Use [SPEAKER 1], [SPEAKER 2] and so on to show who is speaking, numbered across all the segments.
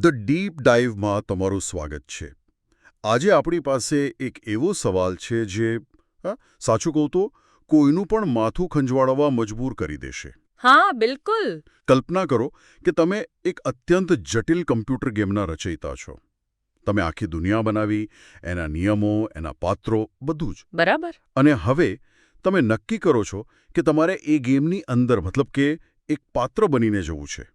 [SPEAKER 1] The deep ડાઇવમાં તમારું સ્વાગત છે. આજે આપણી પાસે એક એવો સવાલ છે જે સાચું કહું તો કોઈનું પણ માથું ખંજવાળવા મજબૂર કરી દેશે.
[SPEAKER 2] હા, બિલકુલ.
[SPEAKER 1] કલ્પના કરો કે તમે એક અત્યંત જટિલ કમ્પ્યુટર ગેમના રચયિતા છો. તમે આખી દુનિયા બનાવી, એના નિયમો, એના પાત્રો, બધું જ.
[SPEAKER 2] બરાબર.
[SPEAKER 1] અને હવે તમે નક્કી કરો છો કે તમારે એ ગેમની અંદર મતલબ કે એક પાત્ર બનીને જવું છે.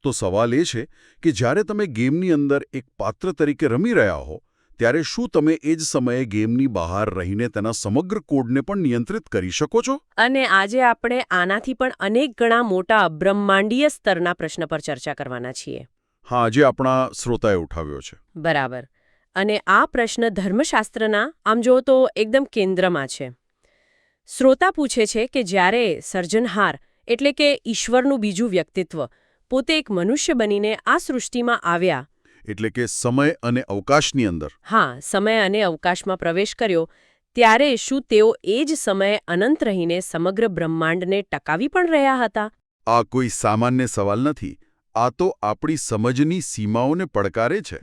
[SPEAKER 1] તો સવાલ એ છે કે જ્યારે તમે ગેમની અંદર એક પાત્ર તરીકે રમી રહ્યા હો ત્યારે શું તમે એ જ સમયે ગેમની બહાર રહીને તેના સમગ્ર કોડને પણ નિયંત્રિત કરી શકો છો?
[SPEAKER 2] અને આજે આપણે આનાથી પણ અનેક ગણા મોટા બ્રહ્માંડીય સ્તરના પ્રશ્ન પર ચર્ચા કરવાના છીએ.
[SPEAKER 1] હા, આજે આપણા શ્રોતાએ ઉઠાવ્યો છે.
[SPEAKER 2] બરાબર. અને આ પ્રશ્ન ધર્મશાસ્ત્રના આમ જો તો એકદમ કેન્દ્રમાં છે. શ્રોતા પૂછે છે કે જ્યારે સર્જનહાર એટલે કે ઈશ્વરનું બીજું વ્યક્તિત્વ પોતે એક મનુષ્ય બનીને આ સૃષ્ટિમાં આવ્યા,
[SPEAKER 1] એટલે કે સમય અને અવકાશની અંદર.
[SPEAKER 2] હા, સમય અને અવકાશમાં પ્રવેશ કર્યો, ત્યારે શું તેઓ એ જ સમયે અનંત રહીને સમગ્ર બ્રહ્માંડને ટકાવી પણ રહ્યા હતા?
[SPEAKER 1] આ કોઈ સામાન્ય સવાલ નથી. આ તો આપણી સમજની સીમાઓને પડકારે છે.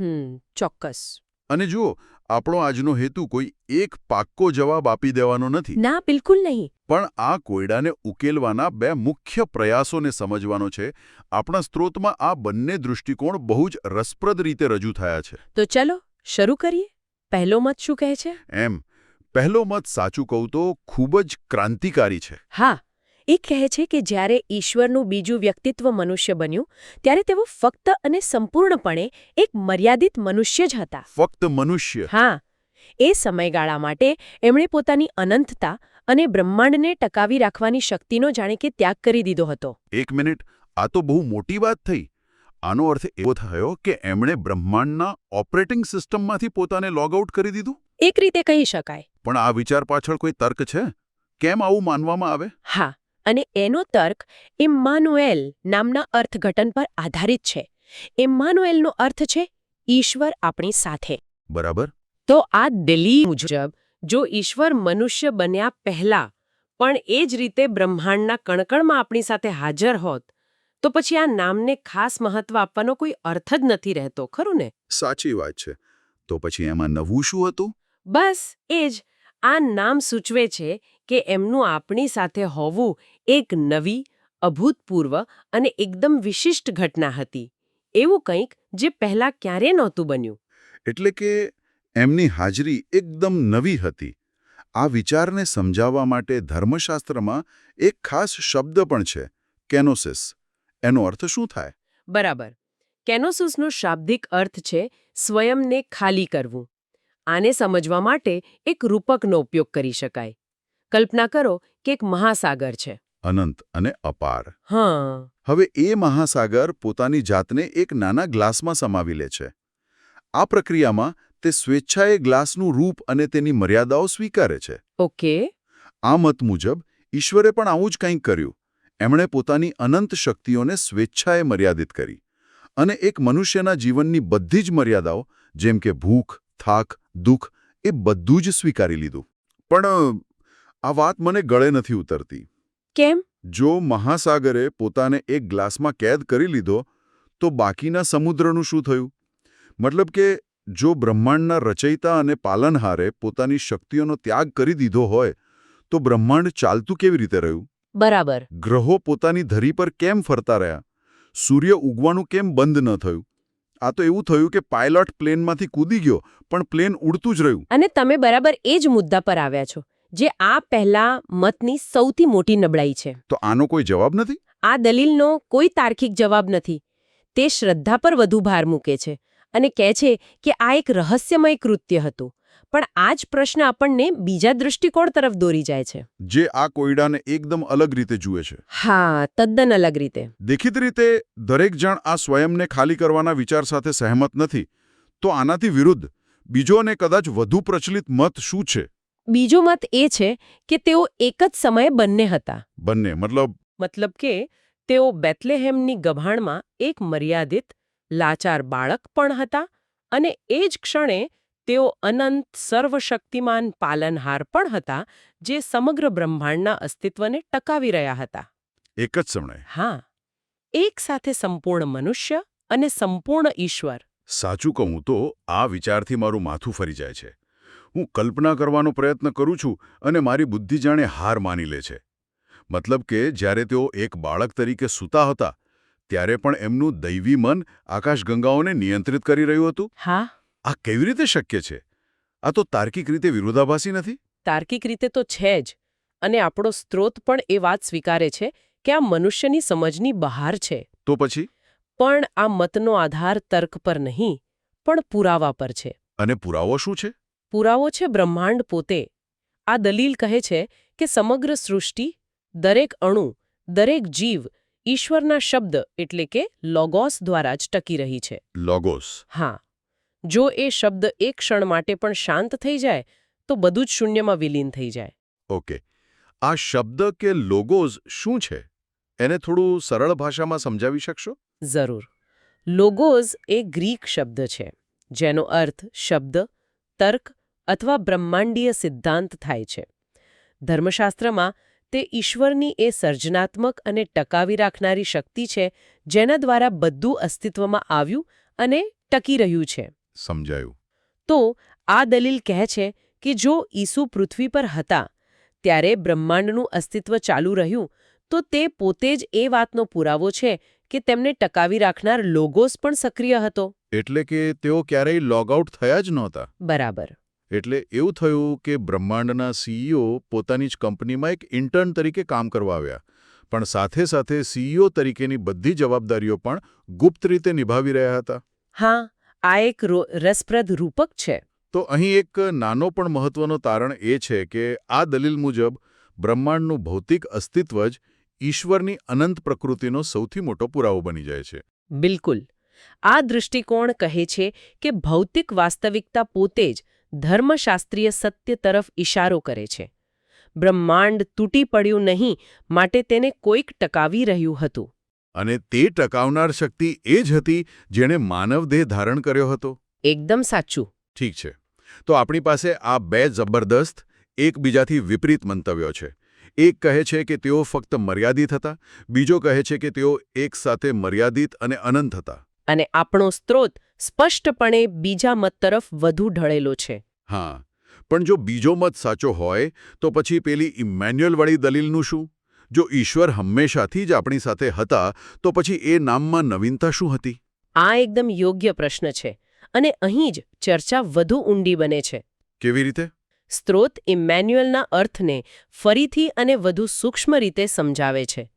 [SPEAKER 2] ચોક્કસ.
[SPEAKER 1] અને જુઓ, આપણો આજનો હેતુ કોઈ એક પાક્કો જવાબ આપી દેવાનો નથી.
[SPEAKER 2] ના, બિલકુલ નહીં.
[SPEAKER 1] પણ આ કોયડાને ઉકેલવાના બે મુખ્ય પ્રયાસોને સમજવાનો છે. આપણા સ્ત્રોતમાં આ બંને દૃષ્ટિકોણ બહુ જ રસપ્રદ રીતે રજૂ થયા છે.
[SPEAKER 2] તો ચલો શરૂ કરીએ. પહેલો મત શું કહે છે?
[SPEAKER 1] પહેલો મત સાચું કહું તો ખૂબ જ ક્રાંતિકારી છે.
[SPEAKER 2] હા, એ કહે છે કે જ્યારે ઈશ્વરનું બીજું વ્યક્તિત્વ મનુષ્ય બન્યું ત્યારે તેઓ ફક્ત અને સંપૂર્ણપણે એક મર્યાદિત મનુષ્ય જ હતા.
[SPEAKER 1] ફક્ત મનુષ્ય?
[SPEAKER 2] હા. એ સમયગાળા માટે એમણે પોતાની અનંતતા અને બ્રહ્માંડને ટકાવી રાખવાની શક્તિનો જાણે કે ત્યાગ કરી દીધો હતો.
[SPEAKER 1] એક મિનિટ, આ તો બહુ મોટી વાત થઈ. આનો અર્થ એવો થયો કે એમણે બ્રહ્માંડના ઓપરેટિંગ સિસ્ટમમાંથી પોતાને લોગ આઉટ કરી દીધું?
[SPEAKER 2] એક રીતે કહી શકાય.
[SPEAKER 1] પણ આ વિચાર પાછળ કોઈ તર્ક છે? કેમ આવું માનવામાં આવે?
[SPEAKER 2] હા, અને એનો તર્ક ઇમ્માનુએલ નામના અર્થઘટન પર આધારિત છે. ઇમ્માનુએલનો અર્થ છે ઈશ્વર આપણી સાથે.
[SPEAKER 1] બરાબર.
[SPEAKER 2] તો આ દલીલ મુજબ જો ઈશ્વર મનુષ્ય બન્યા પહેલા પણ એ જ રીતે બ્રહ્માંડના કણકણમાં આપણી સાથે હાજર હોત, તો પછી આ નામને ખાસ મહત્વ આપવાનો કોઈ અર્થ જ નથી રહેતો, ખરું ને?
[SPEAKER 1] સાચી વાત છે. તો પછી એમાં નવું શું હતું?
[SPEAKER 2] બસ એ જ. આ નામ સૂચવે છે કે એમનું આપણી સાથે હોવું એક નવી, અભૂતપૂર્વ અને એકદમ વિશિષ્ટ ઘટના હતી. એવું કંઈક જે પહેલાં ક્યારેય નહોતું બન્યું.
[SPEAKER 1] એટલે કે એમની હાજરી એકદમ નવી હતી. આ વિચારને સમજાવવા માટે ધર્મશાસ્ત્રમાં એક ખાસ શબ્દ પણ છે, કેનોસિસ. એનો અર્થ શું થાય?
[SPEAKER 2] બરાબર. કેનોસિસનો શાબ્દિક અર્થ છે સ્વયંને ખાલી કરવું. આને સમજવા માટે એક રૂપકનો ઉપયોગ કરી શકાય. કલ્પના કરો કે એક મહાસાગર છે.
[SPEAKER 1] અનંત અને અપાર.
[SPEAKER 2] હા.
[SPEAKER 1] હવે એ મહાસાગર પોતાની જાતને એક નાના ગ્લાસમાં સમાવી લે છે. આ પ્રક્રિયામાં તે સ્વેચ્છાએ ગ્લાસનું રૂપ અને તેની મર્યાદાઓ સ્વીકારે છે.
[SPEAKER 2] ઓકે.
[SPEAKER 1] આ મત મુજબ ઈશ્વરે પણ આવું જ કંઈક કર્યું. એમણે પોતાની અનંત શક્તિઓને સ્વેચ્છાએ મર્યાદિત કરી અને એક મનુષ્યના જીવનની બધી જ મર્યાદાઓ, જેમ કે ભૂખ, થાક, દુઃખ, એ બધું જ સ્વીકારી લીધું. પણ આ વાત મને ગળે નથી ઉતરતી.
[SPEAKER 2] કેમ?
[SPEAKER 1] જો મહાસાગરે પોતાને એક ગ્લાસમાં કેદ કરી લીધો, તો બાકીના સમુદ્રનું શું થયું? મતલબ કે જો બ્રહ્માંડના રચયિતા અને પાલનહારે પોતાની શક્તિઓનો ત્યાગ કરી દીધો હોય, તો બ્રહ્માંડ ચાલતું કેવી રીતે રહ્યું?
[SPEAKER 2] બરાબર.
[SPEAKER 1] ગ્રહો પોતાની ધરી પર કેમ ફરતા રહ્યા? સૂર્ય ઉગવાનું કેમ બંધ ન થયું? આ તો એવું થયું કે પાયલોટ પ્લેનમાંથી કૂદી ગયો, પણ પ્લેન ઉડતું જ રહ્યું.
[SPEAKER 2] અને તમે બરાબર એ જ મુદ્દા પર આવ્યા છો, જે આ પહેલા મતની સૌથી મોટી નબળાઈ છે.
[SPEAKER 1] તો આનો કોઈ જવાબ નથી?
[SPEAKER 2] આ દલીલનો કોઈ તાર્કિક જવાબ નથી. તે શ્રદ્ધા પર વધુ ભાર મૂકે છે અને કહે છે કે આ એક રહસ્યમય કૃત્ય હતું. પણ આ જ પ્રશ્ન આપણને બીજા દૃષ્ટિકોણ તરફ દોરી જાય છે,
[SPEAKER 1] જે આ કોયડાને એકદમ અલગ રીતે જુએ છે.
[SPEAKER 2] હા, તદ્દન અલગ રીતે.
[SPEAKER 1] દેખીતી રીતે દરેક જણ આ સ્વયંને ખાલી કરવાના વિચાર સાથે સહેમત નથી. તો આનાથી વિરુદ્ધ બીજો અને કદાચ વધુ પ્રચલિત મત શું છે?
[SPEAKER 2] બીજો મત એ છે કે તેઓ એક જ સમયે બંને હતા.
[SPEAKER 1] બંને
[SPEAKER 2] મતલબ કે તેઓ બેથલેહેમની ગભાણમાં એક મર્યાદિત, લાચાર બાળક પણ હતા અને એ જ ક્ષણે તેઓ અનંત સર્વશક્તિમાન પાલનહાર પણ હતા, જે સમગ્ર બ્રહ્માંડના અસ્તિત્વને ટકાવી રહ્યા હતા.
[SPEAKER 1] એક જ સમયે?
[SPEAKER 2] હા. એક સાથે સંપૂર્ણ મનુષ્ય અને સંપૂર્ણ ઈશ્વર.
[SPEAKER 1] સાચું કહું તો આ વિચારથી મારું માથું ફરી જાય છે. હું કલ્પના કરવાનો પ્રયત્ન કરું છું અને મારી બુદ્ધિ જાણે હાર માની લે છે. મતલબ કે જ્યારે તેઓ એક બાળક તરીકે સૂતા હતા ત્યારે પણ એમનું દૈવી મન આકાશગંગાઓને નિયંત્રિત કરી રહ્યું હતું.
[SPEAKER 2] હા,
[SPEAKER 1] આ કેવી રીતે શક્ય છે? આ તો તાર્કિક રીતે વિરોધાભાસી નથી?
[SPEAKER 2] તાર્કિક રીતે તો છે જ. અને આપણો સ્ત્રોત પણ એ વાત સ્વીકારે છે કે આ મનુષ્યની સમજની બહાર છે.
[SPEAKER 1] તો પછી?
[SPEAKER 2] પણ આ મતનો આધાર તર્ક પર નહીં, પણ પુરાવા પર છે.
[SPEAKER 1] અને પુરાવો શું છે?
[SPEAKER 2] પુરાવો છે બ્રહ્માંડ પોતે. આ દલીલ કહે છે કે સમગ્ર સૃષ્ટિ, દરેક અણુ, દરેક જીવ ઈશ્વરના શબ્દ એટલે કે લોગોસ દ્વારા જ ટકી રહી છે.
[SPEAKER 1] લોગોસ.
[SPEAKER 2] હા, જો એ શબ્દ એક ક્ષણ માટે પણ શાંત થઈ જાય તો બધું જ શૂન્યમાં વિલીન થઈ જાય.
[SPEAKER 1] ઓકે. આ શબ્દ કે લોગોસ શું છે? એને થોડું સરળ ભાષામાં સમજાવી શકશો?
[SPEAKER 2] જરૂર. લોગોઝ એ ગ્રીક શબ્દ છે જેનો અર્થ શબ્દ, તર્ક અથવા બ્રહ્માંડીય સિદ્ધાંત થાય છે. ધર્મશાસ્ત્રમાં તે ઈશ્વરની એ સર્જનાત્મક અને ટકાવી રાખનારી શક્તિ છે જેના દ્વારા બધું અસ્તિત્વમાં આવ્યું અને ટકી રહ્યું છે.
[SPEAKER 1] સમજાયું.
[SPEAKER 2] તો આ દલીલ કહે છે કે જો ઈસુ પૃથ્વી પર હતા ત્યારે બ્રહ્માંડનું અસ્તિત્વ ચાલુ રહ્યું તો તે પોતે જ એ વાતનો પુરાવો છે કે તેમને ટકાવી રાખનાર લોગોસ પણ સક્રિય હતો.
[SPEAKER 1] એટલે કે તેઓ ક્યારેય લોગ આઉટ થયા જ નહોતા.
[SPEAKER 2] બરાબર.
[SPEAKER 1] એટલે એવું થયું કે બ્રહ્માંડના સીઈઓ પોતાની જ કંપનીમાં એક ઇન્ટર્ન તરીકે કામ કરવા આવ્યા, પણ સાથે સાથે સીઈઓ તરીકેની બધી જવાબદારીઓ પણ ગુપ્ત રીતે નિભાવી રહ્યા હતા.
[SPEAKER 2] હા, આ એક રસપ્રદ રૂપક છે.
[SPEAKER 1] તો અહીં એક નાનો પણ મહત્વનો તારણ એ છે કે આ દલીલ મુજબ બ્રહ્માંડનું ભૌતિક અસ્તિત્વ જ ઈશ્વરની અનંત પ્રકૃતિનો સૌથી મોટો પુરાવો બની જાય છે.
[SPEAKER 2] બિલકુલ. આ દૃષ્ટિકોણ કહે છે કે ભૌતિક વાસ્તવિકતા પોતે જ ધર્મશાસ્ત્રીય સત્ય તરફ ઇશારો કરે છે. બ્રહ્માંડ તૂટી પડ્યું નહીં, માટે તેને કોઈક ટકાવી રહ્યું હતું.
[SPEAKER 1] અને તે ટકાવનાર શક્તિ એ જ હતી જેણે માનવદેહ ધારણ કર્યો હતો.
[SPEAKER 2] એકદમ સાચું.
[SPEAKER 1] ઠીક છે. તો આપણી પાસે આ બે જબરદસ્ત, એકબીજાથી વિપરીત મંતવ્યો છે. એક કહે છે કે તેઓ ફક્ત મર્યાદિત હતા, બીજો કહે છે કે તેઓ એકસાથે મર્યાદિત અને અનંત હતા.
[SPEAKER 2] અને આપણો સ્ત્રોત સ્પષ્ટપણે બીજા મત તરફ વધુ ઢળેલો છે.
[SPEAKER 1] હા, પણ જો બીજો મત સાચો હોય તો પછી પેલી ઇમ્મેન્યુઅલવાળી દલીલનું શું? જો ઈશ્વર હંમેશાથી જ આપણી સાથે હતા તો પછી એ નામમાં નવીનતા શું હતી?
[SPEAKER 2] આ એકદમ યોગ્ય પ્રશ્ન છે અને અહીં જ ચર્ચા વધુ ઊંડી બને છે.
[SPEAKER 1] કેવી રીતે?
[SPEAKER 2] સ્ત્રોત ઇમ્મેન્યુઅલના અર્થને ફરીથી અને વધુ સૂક્ષ્મ રીતે સમજાવે છે.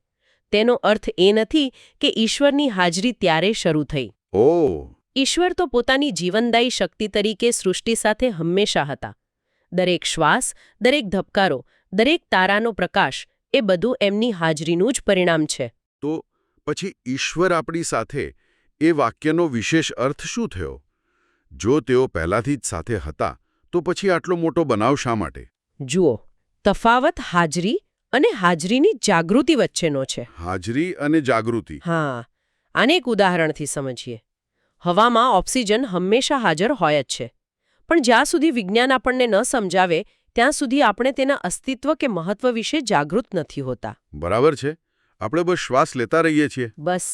[SPEAKER 2] તેનો અર્થ એ નથી કે ઈશ્વરની હાજરી ત્યારે શરૂ થઈ.
[SPEAKER 1] ઓહ!
[SPEAKER 2] ઈશ્વર તો પોતાની જીવનદાયી શક્તિ તરીકે સૃષ્ટિ સાથે હંમેશા હતા. દરેક શ્વાસ, દરેક ધબકારો, દરેક તારાનો પ્રકાશ એ બધું એમની હાજરીનું જ પરિણામ છે.
[SPEAKER 1] તો પછી ઈશ્વર આપણી સાથે એ વાક્યનો વિશેષ અર્થ શું થયો? જો તેઓ પહેલાથી જ સાથે હતા તો પછી આટલો મોટો બનાવ શા માટે?
[SPEAKER 2] જુઓ, તફાવત હાજરી અને હાજરીની જાગૃતિ વચ્ચેનો છે.
[SPEAKER 1] હાજરી અને જાગૃતિ.
[SPEAKER 2] હા, આને એક ઉદાહરણથી સમજીએ. હવામાં ઓક્સિજન હંમેશા હાજર હોય જ છે, પણ જ્યાં સુધી વિજ્ઞાન આપણને ન સમજાવે ત્યાં સુધી આપણે તેના અસ્તિત્વ કે મહત્વ વિશે જાગૃત નથી હોતા.
[SPEAKER 1] બરાબર છે. આપણે બસ શ્વાસ લેતા રહીએ છીએ.
[SPEAKER 2] બસ.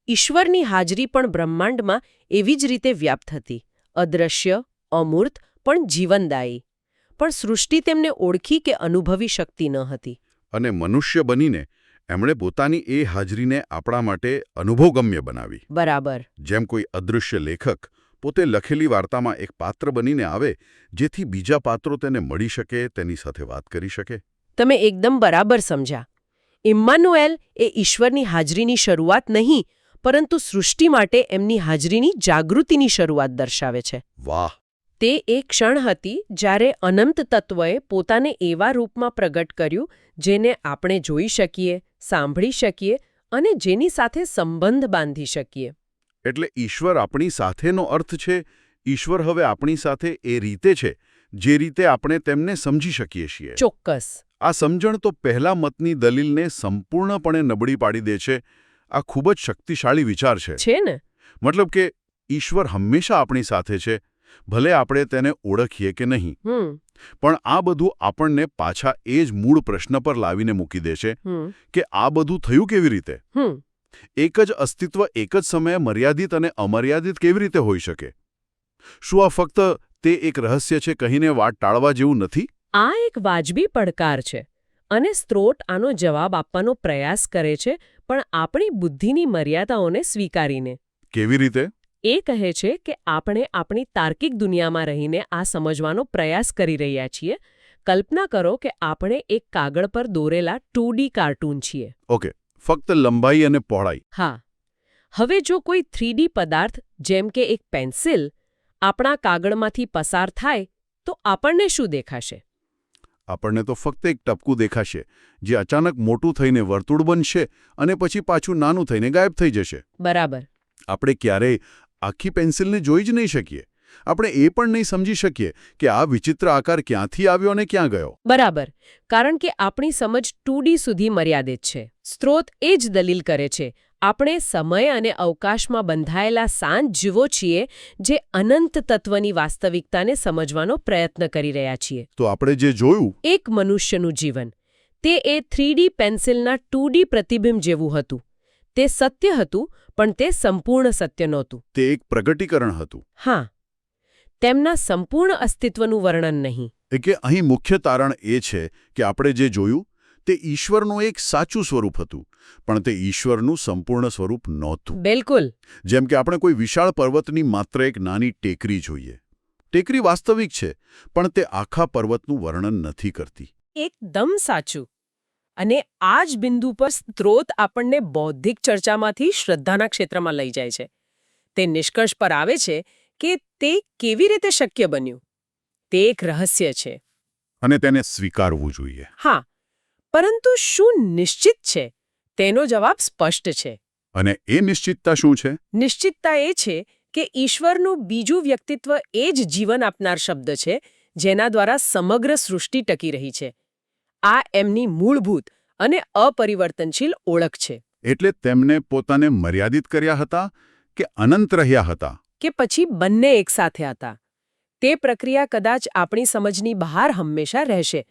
[SPEAKER 2] ઈશ્વરની હાજરી પણ બ્રહ્માંડમાં એવી જ રીતે વ્યાપ્ત હતી. અદ્રશ્ય, અમૂર્ત, પણ જીવનદાયી. પણ સૃષ્ટિ તેમને ઓળખી કે અનુભવી શકતી ન હતી.
[SPEAKER 1] અને મનુષ્ય બનીને એમણે પોતાની એ હાજરીને આપણા માટે અનુભવગમ્ય બનાવી.
[SPEAKER 2] બરાબર.
[SPEAKER 1] જેમ કોઈ અદૃશ્ય લેખક પોતે લખેલી વાર્તામાં એક પાત્ર બનીને આવે જેથી બીજા પાત્રો તેને મળી શકે, તેની સાથે વાત કરી શકે.
[SPEAKER 2] તમે એકદમ બરાબર સમજ્યા. ઇમ્માનુએલ એ ઈશ્વરની હાજરીની શરૂઆત નહીં, પરંતુ સૃષ્ટિ માટે એમની હાજરીની જાગૃતિની શરૂઆત દર્શાવે છે.
[SPEAKER 1] વાહ!
[SPEAKER 2] તે એક ક્ષણ હતી જ્યારે અનંત તત્વએ પોતાને એવા રૂપમાં પ્રગટ કર્યું જેને આપણે જોઈ શકીએ, સાંભળી શકીએ અને જેની સાથે સંબંધ બાંધી શકીએ.
[SPEAKER 1] એટલે ઈશ્વર આપણી સાથેનો અર્થ છે, ઈશ્વર હવે આપણી સાથે એ રીતે છે જે રીતે આપણે તેમને સમજી શકીએ છીએ.
[SPEAKER 2] ચોક્કસ.
[SPEAKER 1] આ સમજણ તો પહેલા મતની દલીલને સંપૂર્ણપણે નબળી પાડી દે છે. આ ખૂબ જ શક્તિશાળી વિચાર છે.
[SPEAKER 2] છે ને?
[SPEAKER 1] મતલબ કે ઈશ્વર હંમેશા આપણી સાથે છે, ભલે આપણે તેને ઓળખીએ કે નહીં. પણ આ બધું આપણને પાછા એ જ મૂળ પ્રશ્ન પર લાવીને મૂકી દે છે કે આ બધું થયું કેવી રીતે? એક જ અસ્તિત્વ એક જ સમયે મર્યાદિત અને અમર્યાદિત કેવી રીતે હોઈ શકે? શું આ ફક્ત તે એક રહસ્ય છે કહીને વાત ટાળવા જેવું નથી?
[SPEAKER 2] આ એક વાજબી પડકાર છે અને સ્ત્રોત આનો જવાબ આપવાનો પ્રયાસ કરે છે, પણ આપણી બુદ્ધિની મર્યાદાઓને સ્વીકારીને.
[SPEAKER 1] કેવી રીતે?
[SPEAKER 2] એ કહે છે કે આપણે આપણી તાર્કિક દુનિયામાં રહીને આ સમજવાનો પ્રયાસ કરી રહ્યા છીએ. કલ્પના કરો કે આપણે એક કાગળ પર દોરેલા 2D કાર્ટૂન છીએ.
[SPEAKER 1] ઓકે, ફક્ત લંબાઈ અને પહોળાઈ.
[SPEAKER 2] હા. હવે જો કોઈ 3D પદાર્થ જેમ કે એક પેન્સિલ આપણા કાગળમાંથી પસાર થાય તો આપણને શું દેખાશે?
[SPEAKER 1] આપણને તો ફક્ત એક ટપકું દેખાશે, જે અચાનક મોટું થઈને વર્તુળ બનશે અને પછી પાછું નાનું થઈને ગાયબ થઈ જશે.
[SPEAKER 2] બરાબર.
[SPEAKER 1] આપણે ક્યારેય આખી પેન્સિલને જોઈ જ નહીં શકીએ. આપણે એ પણ નહીં સમજી શકીએ કે આ વિચિત્ર આકાર ક્યાંથી આવ્યો અને ક્યાં ગયો.
[SPEAKER 2] બરાબર, કારણ કે આપણી સમજ 2D સુધી મર્યાદિત છે. સ્ત્રોત એ જ દલીલ કરે છે. આપણે સમય અને અવકાશમાં બંધાયેલા સાંજ જીવો છીએ, જે અનંત તત્વની વાસ્તવિકતાને સમજવાનો પ્રયત્ન કરી રહ્યા છીએ.
[SPEAKER 1] તો આપણે જે જોયું,
[SPEAKER 2] એક મનુષ્યનું જીવન, તે એ 3D પેન્સિલના 2D પ્રતિબિંબ જેવું હતું. તે સત્ય હતું, પણ તે સંપૂર્ણ સત્ય નહોતું.
[SPEAKER 1] તે એક પ્રગટીકરણ હતું.
[SPEAKER 2] હા, તેમના સંપૂર્ણ અસ્તિત્વનું વર્ણન નહીં.
[SPEAKER 1] કે અહીં મુખ્ય તારણ એ છે કે આપણે જે જોયું તે ઈશ્વરનું એક સાચું સ્વરૂપ હતું, પણ તે ઈશ્વરનું સંપૂર્ણ સ્વરૂપ નહોતું.
[SPEAKER 2] બિલકુલ.
[SPEAKER 1] જેમ કે આપણે કોઈ વિશાળ પર્વતની માત્ર એક નાની ટેકરી જોઈએ. ટેકરી વાસ્તવિક છે, પણ તે આખા પર્વતનું વર્ણન નથી કરતી.
[SPEAKER 2] એકદમ સાચું. અને આ જ બિંદુ પર સ્ત્રોત આપણને બૌદ્ધિક ચર્ચામાંથી શ્રદ્ધાના ક્ષેત્રમાં લઈ જાય છે. તે નિષ્કર્ષ પર આવે છે કે તે કેવી રીતે શક્ય બન્યું. તે એક રહસ્ય છે.
[SPEAKER 1] અને તેને સ્વીકારવું જોઈએ.
[SPEAKER 2] હા, પરંતુ શું નિશ્ચિત છે? તેનો જવાબ સ્પષ્ટ છે.
[SPEAKER 1] અને એ નિશ્ચિતતા શું છે?
[SPEAKER 2] નિશ્ચિતતા એ છે કે ઈશ્વરનું બીજું વ્યક્તિત્વ એ જ જીવન આપનાર શબ્દ છે, જેના દ્વારા સમગ્ર સૃષ્ટિ ટકી રહી છે. આ એમની મૂળભૂત અને અપરિવર્તનશીલ ઓળખ છે.
[SPEAKER 1] એટલે તેમને પોતાને મર્યાદિત કર્યા હતા કે અનંત રહ્યા હતા?
[SPEAKER 2] કે પછી બંને એકસાથે હતા. તે પ્રક્રિયા કદાચ આપણી સમજની બહાર હંમેશા રહેશે,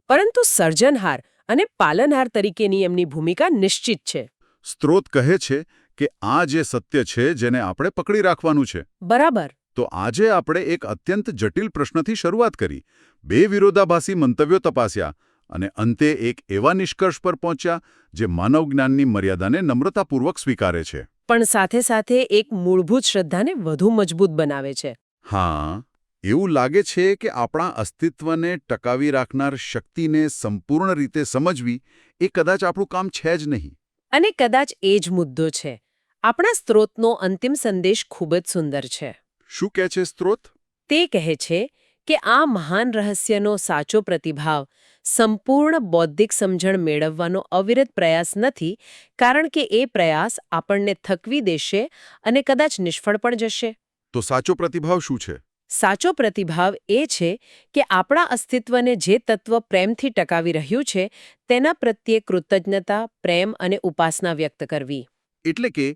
[SPEAKER 2] પરંતુ સર્જનહાર અને પાલનહાર તરીકેની એમની ભૂમિકા નિશ્ચિત છે.
[SPEAKER 1] સ્ત્રોત કહે છે કે આ જે સત્ય છે જેને આપણે પકડી રાખવાનું છે.
[SPEAKER 2] બરાબર.
[SPEAKER 1] તો આજે આપણે એક અત્યંત જટિલ પ્રશ્નથી શરૂઆત કરી, બે વિરોધાભાસી મંતવ્યો તપાસ્યા અને અંતે એક એવા નિષ્કર્ષ પર પહોંચ્યા જે માનવ જ્ઞાનની મર્યાદાને નમ્રતાપૂર્વક સ્વીકારે છે,
[SPEAKER 2] પણ સાથે સાથે એક મૂળભૂત શ્રદ્ધાને વધુ મજબૂત બનાવે છે.
[SPEAKER 1] હા, એવું લાગે છે કે આપણા અસ્તિત્વને ટકાવી રાખનાર શક્તિને સંપૂર્ણ રીતે સમજવી એ કદાચ આપણું કામ છે જ નહીં.
[SPEAKER 2] અને કદાચ એ જ મુદ્દો છે. આપણા સ્ત્રોતનો અંતિમ સંદેશ ખૂબ જ સુંદર છે.
[SPEAKER 1] શું કહે છે સ્ત્રોત?
[SPEAKER 2] તે કહે છે કે આ મહાન રહસ્યનો સાચો પ્રતિભાવ સંપૂર્ણ બૌદ્ધિક સમજણ મેળવવાનો અવિરત પ્રયાસ નથી, કારણ કે એ પ્રયાસ આપણને થકવી દેશે અને કદાચ નિષ્ફળ પણ જશે.
[SPEAKER 1] તો સાચો પ્રતિભાવ શું છે?
[SPEAKER 2] સાચો પ્રતિભાવ એ છે કે આપણા અસ્તિત્વને જે તત્વ પ્રેમથી ટકાવી રહ્યું છે તેના પ્રત્યે કૃતજ્ઞતા, પ્રેમ અને ઉપાસના વ્યક્ત કરવી.
[SPEAKER 1] એટલે કે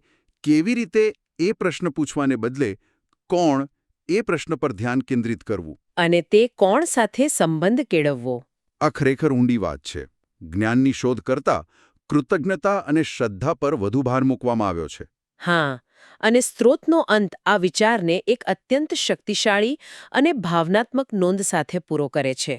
[SPEAKER 1] કેવી રીતે એ પ્રશ્ન પૂછવાને બદલે કોણ એ પ્રશ્ન પર ધ્યાન કેન્દ્રિત કરવું.
[SPEAKER 2] અને તે કોણ સાથે સંબંધ કેળવવો.
[SPEAKER 1] આ ખરેખર ઊંડી વાત છે. જ્ઞાનની શોધ કરતા કૃતજ્ઞતા અને શ્રદ્ધા પર વધુ ભાર મૂકવામાં આવ્યો છે.
[SPEAKER 2] હા, અને સ્ત્રોતનો અંત આ વિચારને એક અત્યંત શક્તિશાળી અને ભાવનાત્મક નોંધ સાથે પૂરો કરે છે.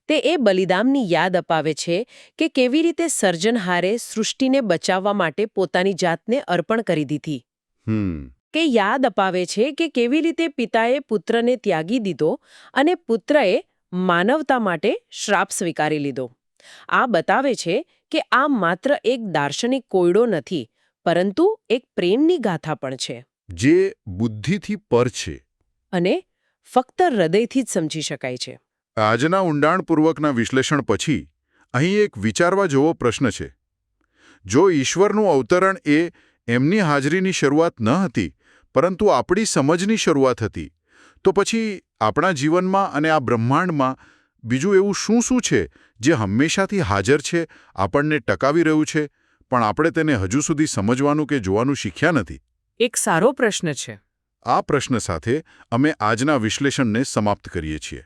[SPEAKER 2] તે એ બલિદાનની યાદ અપાવે છે કે કેવી રીતે સર્જનહારે સૃષ્ટિને બચાવવા માટે પોતાની જાતને અર્પણ કરી દીધી. કે યાદ અપાવે છે કે કેવી રીતે પિતાએ પુત્રને ત્યાગી દીધો અને પુત્રએ માનવતા માટે શ્રાપ સ્વીકારી લીધો. આ બતાવે છે કે આ માત્ર એક દાર્શનિક કોયડો નથી, પરંતુ એક પ્રેમની ગાથા પણ છે,
[SPEAKER 1] જે બુદ્ધિથી પર છે
[SPEAKER 2] અને ફક્ત હૃદયથી જ સમજી શકાય છે.
[SPEAKER 1] આજના ઊંડાણપૂર્વકના વિશ્લેષણ પછી અહીં એક વિચારવા જેવો પ્રશ્ન છે. જો ઈશ્વરનું અવતરણ એ એમની હાજરીની શરૂઆત ન હતી, પરંતુ આપણી સમજની શરૂઆત હતી, તો પછી આપણા જીવનમાં અને આ બ્રહ્માંડમાં બીજું એવું શું છે જે હંમેશાથી હાજર છે, આપણને ટકાવી રહ્યું છે, પણ આપણે તેને હજુ સુધી સમજવાનું કે જોવાનું શીખ્યા નથી?
[SPEAKER 2] એક સારો પ્રશ્ન છે.
[SPEAKER 1] આ પ્રશ્ન સાથે અમે આજના વિશ્લેષણને સમાપ્ત કરીએ છીએ.